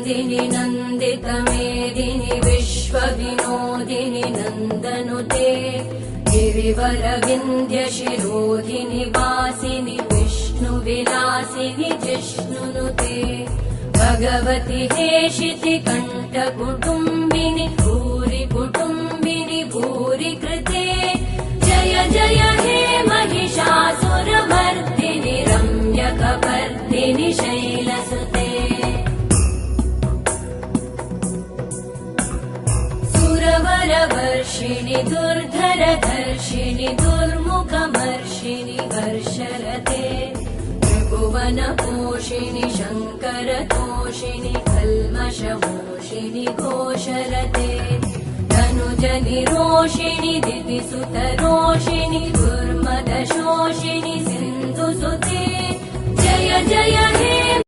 नन्दिनि नन्दितमेदिनि विश्वविनोदिनि नन्दनुते गिरिवरविन्ध्यशिरोधिनि वासिनि विष्णुविलासिनि जिष्णुनुते भगवति हेशिति कण्ठकुटुम्बिनि भूरि कुटुम्बिनि भूरि कृते जय जय हे महिषासुरमर्दिनि रम्यकपर्दिनि शैलसुते सुरवरवर्षिणि दुर्धरधर्षिणि दुर्मुखमर्षिणि वर्षरते त्रिभुवनपोषिणि शङ्करतोषिणि कल्मषमोषिणि घोषरते धनुजनिरोषिणि दितिसुतरोषिणि दुर्मदशोषिणि सिन्धुसुते जय जय हे